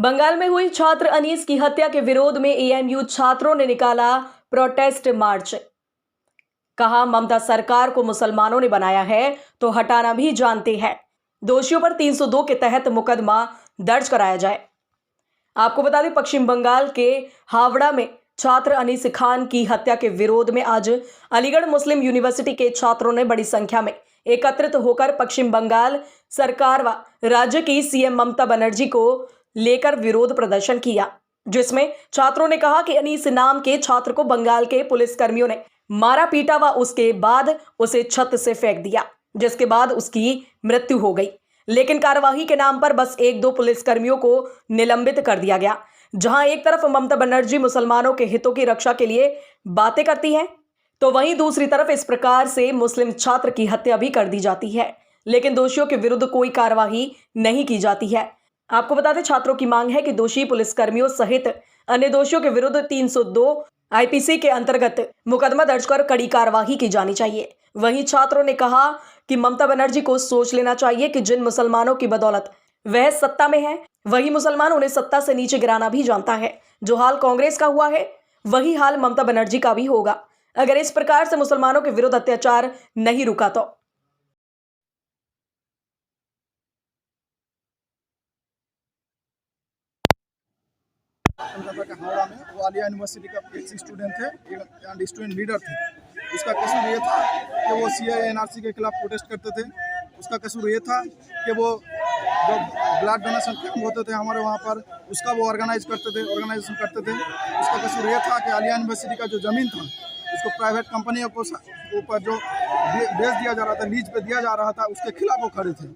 बंगाल में हुई छात्र अनीस की हत्या के विरोध में एएमयू छात्रों ने निकाला प्रोटेस्ट मार्च। कहा, ममता सरकार को मुसलमानों ने बनाया है तो हटाना भी जानते हैं। दोषियों पर 302 के तहत मुकदमा दर्ज कराया जाए। आपको बता दें, पश्चिम बंगाल के हावड़ा में छात्र अनीस खान की हत्या के विरोध में आज अलीगढ़ मुस्लिम यूनिवर्सिटी के छात्रों ने बड़ी संख्या में एकत्रित होकर पश्चिम बंगाल सरकार व राज्य की सीएम ममता बनर्जी को लेकर विरोध प्रदर्शन किया, जिसमें छात्रों ने कहा कि अनीस नाम के छात्र को बंगाल के पुलिसकर्मियों ने मारा पीटा व उसके बाद उसे छत से फेंक दिया, जिसके बाद उसकी मृत्यु हो गई। लेकिन कार्यवाही के नाम पर बस 1-2 पुलिसकर्मियों को निलंबित कर दिया गया। जहां एक तरफ ममता बनर्जी मुसलमानों के हितों की रक्षा के लिए बातें करती हैं, तो वहीं दूसरी तरफ इस प्रकार से मुस्लिम छात्र की हत्या भी कर दी जाती है, लेकिन दोषियों के विरुद्ध कोई कार्यवाही नहीं की जाती है। आपको बता दें, छात्रों की मांग है कि दोषी पुलिसकर्मियों सहित अन्य दोषियों के विरुद्ध 302 आईपीसी के अंतर्गत मुकदमा दर्ज कर कड़ी कार्यवाही की जानी चाहिए। वहीं छात्रों ने कहा कि ममता बनर्जी को सोच लेना चाहिए कि जिन मुसलमानों की बदौलत वह सत्ता में है, वही मुसलमान उन्हें सत्ता से नीचे गिराना भी जानता है। जो हाल कांग्रेस का हुआ है, वही हाल ममता बनर्जी का भी होगा अगर इस प्रकार से मुसलमानों के विरुद्ध अत्याचार नहीं रुका तो। कोलकाता के हावड़ा में वो आलिया यूनिवर्सिटी का एक स्टूडेंट थे एंड स्टूडेंट लीडर थे। उसका कसूर ये था कि वो सीएए एनआरसी के खिलाफ प्रोटेस्ट करते थे। उसका कसूर ये था कि वो जो ब्लड डोनेशन कैंप होते थे हमारे वहाँ पर, उसका वो ऑर्गेनाइजेशन करते थे। उसका कसूर ये था कि आलिया यूनिवर्सिटी का जो ज़मीन था उसको प्राइवेट कंपनियों को ऊपर जो बेच दिया जा रहा था, लीज पे दिया जा रहा था, उसके खिलाफ वो खड़े थे।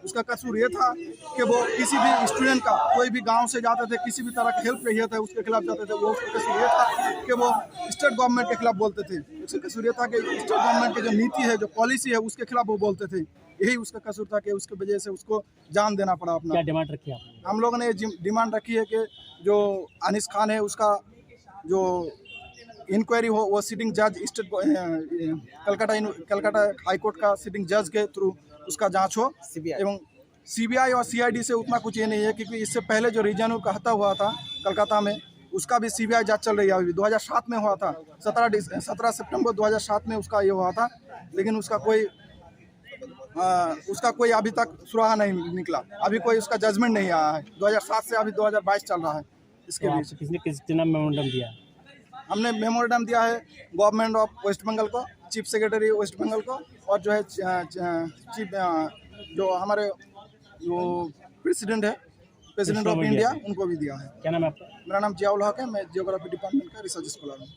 उसका कसूर ये था कि वो किसी भी स्टूडेंट का कोई भी गांव से जाते थे, किसी भी तरह की हेल्प चाहिए था, उसके खिलाफ जाते थे। वो उसका कसूर ये था कि वो स्टेट गवर्नमेंट के खिलाफ बोलते थे। उसका कसूर ये था कि स्टेट गवर्नमेंट की जो नीति है, जो पॉलिसी है, उसके खिलाफ वो बोलते थे। यही उसका कसूर था कि उसकी वजह से उसको जान देना पड़ा अपना। क्या डिमांड रखी आपने? हम लोगों ने डिमांड रखी है कि जो अनीस खान है उसका जो इंक्वायरी हो वो सिटिंग जज स्टेट कलकत्ता हाई कोर्ट का सिटिंग जज के थ्रू उसका जांच हो। एवं सीबीआई और सीआईडी से उतना कुछ ये नहीं है, क्योंकि इससे पहले जो रीजनल का हत्या हुआ था कलकत्ता में, उसका भी सीबीआई जांच चल रही है। अभी 2007 में हुआ था, 17 सितंबर 2007 में उसका ये हुआ था, लेकिन उसका कोई अभी तक सुराहा नहीं निकला। अभी कोई उसका जजमेंट नहीं आया है। 2007 से अभी 2022 चल रहा है। इसके बीच किसने कितना मेमोरेंडम दिया? हमने मेमोरेंडम दिया है गवर्नमेंट ऑफ वेस्ट बंगाल को, चीफ सेक्रेटरी वेस्ट बंगाल को, और जो है चीफ जो हमारे जो प्रेसिडेंट ऑफ इंडिया, उनको भी दिया है। क्या नाम है आपका? मेरा नाम जियाउल हक है, मैं जियोग्राफी डिपार्टमेंट का रिसर्च स्कॉलर हूँ।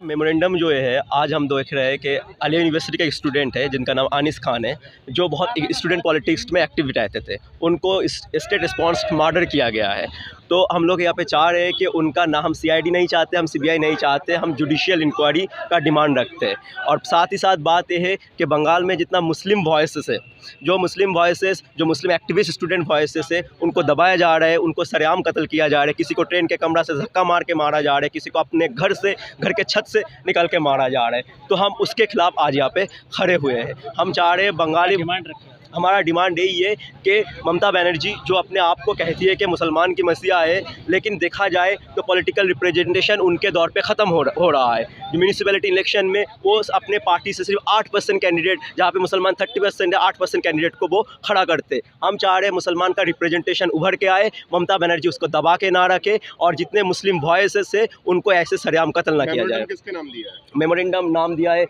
मेमोरेंडम जो है आज हम देख रहे हैं कि आलिया यूनिवर्सिटी का एक स्टूडेंट है जिनका नाम अनीस खान है, जो बहुत स्टूडेंट पॉलिटिक्स में एक्टिव रहते थे। उनको स्टेट रिस्पॉन्स मर्डर किया गया है। तो हम लोग यहाँ पे चाह रहे हैं कि उनका ना हम सीआईडी नहीं चाहते, हम सीबीआई नहीं चाहते, हम जुडिशियल इंक्वायरी का डिमांड रखते हैं। और साथ ही साथ बात यह है कि बंगाल में जितना मुस्लिम वॉइसेस है, जो मुस्लिम एक्टिविस्ट स्टूडेंट वॉइसेस है, उनको दबाया जा रहा है, उनको सरेआम कत्ल किया जा रहा है। किसी को ट्रेन के कमरा से धक्का मार के मारा जा रहा है, किसी को अपने घर के छत से निकल के मारा जा रहा है। तो हम उसके खिलाफ आज यहाँ पे खड़े हुए हैं। हम चाह रहे हैं बंगाली डिमांड रखें। हमारा डिमांड यही है कि ममता बनर्जी जो अपने आप को कहती है कि मुसलमान की मसीहा है, लेकिन देखा जाए तो पॉलिटिकल रिप्रेजेंटेशन उनके दौर पे ख़त्म हो रहा है। म्यूनिसिपैलिटी इलेक्शन में वो अपने पार्टी से सिर्फ 8% कैंडिडेट, जहाँ पे मुसलमान 30% है, 8% कैंडिडेट को वो खड़ा करते। हम चाह रहे हैं मुसलमान का रिप्रेजेंटेशन उभर के आए, ममता बनर्जी उसको दबा के ना रखे, और जितने मुस्लिम वॉइसेस है उनको ऐसे सरेआम कत्ल ना किया जाए। किसके नाम दिया है? मेमोरेंडम नाम दिया है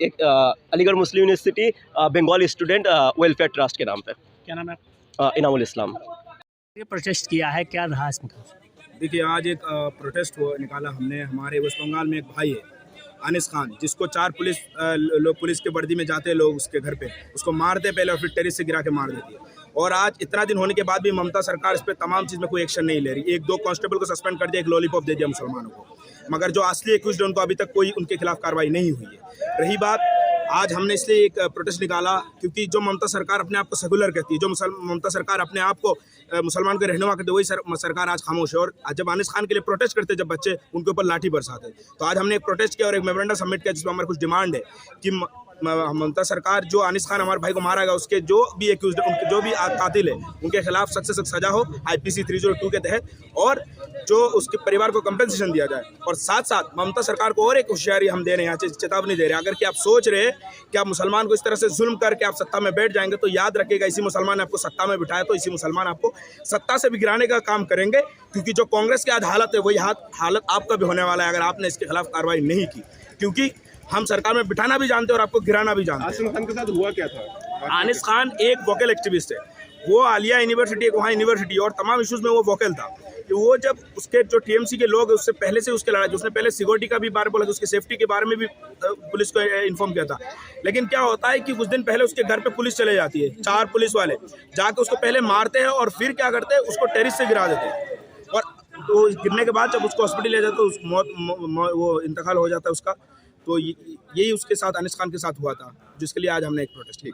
एक Aligarh Muslim university Bengali student welfare trust के नाम पे। क्या नाम है? इनामुल इस्लाम। ये प्रोटेस्ट किया है, क्या रहा इसमें? देखिए, आज एक प्रोटेस्ट निकाला हमने। हमारे वेस्ट बंगाल में एक भाई है अनीस खान, जिसको 4 पुलिस के वर्दी में जाते लोग उसके घर पे उसको मारते पहले, और फिर टेरिस से गिरा के मार देती है। और आज इतना दिन होने के बाद भी ममता सरकार इस पर तमाम चीज़ में कोई एक्शन नहीं ले रही। 1-2 कांस्टेबल को सस्पेंड कर दिया, एक लॉलीपॉप दे दिया मुसलमानों को, मगर जो असली एक्यूज्ड है उनको अभी तक कोई उनके खिलाफ कार्रवाई नहीं हुई है। रही बात, आज हमने इसलिए एक प्रोटेस्ट निकाला क्योंकि जो ममता सरकार अपने आप को सेकुलर कहती है, जो ममता सरकार अपने आप को मुसलमान के रहनुमा करते, वही सरकार आज खामोश है। और जब अनीस खान के लिए प्रोटेस्ट करते, जब बच्चे उनके ऊपर लाठी बरसाते, तो आज हमने एक प्रोटेस्ट किया और एक मेमोरेंडम सबमिट किया, जिसमें हमारा कुछ डिमांड है कि ममता सरकार जो अनीस खान हमारे भाई को मारा गया उसके जो भी एक्यूज उनके जो भी कातिल है उनके खिलाफ सख्त से सख्त सजा हो IPC 302 के तहत, और जो उसके परिवार को कंपेंसेशन दिया जाए। और साथ साथ ममता सरकार को और एक होशियारी हम दे रहे हैं, यहाँ चेतावनी दे रहे हैं, अगर कि आप सोच रहे हैं कि आप मुसलमान को इस तरह से जुल्म करके आप सत्ता में बैठ जाएंगे, तो याद रखिएगा इसी मुसलमान ने आपको सत्ता में बिठाया, तो इसी मुसलमान आपको सत्ता से भी गिराने का काम करेंगे, क्योंकि जो कांग्रेस की आज हालत है वही हालत आपका भी होने वाला है अगर आपने इसके खिलाफ कार्रवाई नहीं की, क्योंकि हम सरकार में बिठाना भी जानते हैं और आपको गिराना भी जानते हैं। आसिम खान के साथ हुआ क्या था? आनिस खान एक वोकल एक्टिविस्ट है, वो आलिया यूनिवर्सिटी एक वहाँ यूनिवर्सिटी और तमाम इश्यूज में वो वोकल था। कि वो जब उसके जो TMC के लोग उससे पहले से उसके लड़ाई, उसने पहले सिक्योरिटी का भी बारे बोला, उसके सेफ्टी के बारे में भी पुलिस को इन्फॉर्म किया था, लेकिन क्या होता है कि कुछ दिन पहले उसके घर पे पुलिस चले जाती है, 4 पुलिस वाले जाके उसको पहले मारते हैं और फिर क्या करते हैं, उसको टेरिस से गिरा देते हैं, और तो गिरने के बाद जब उसको हॉस्पिटल ले जाते तो वो इंतकाल हो जाता है उसका। तो यही उसके साथ अनीस खान के साथ हुआ था, जिसके लिए आज हमने एक प्रोटेस्ट किया।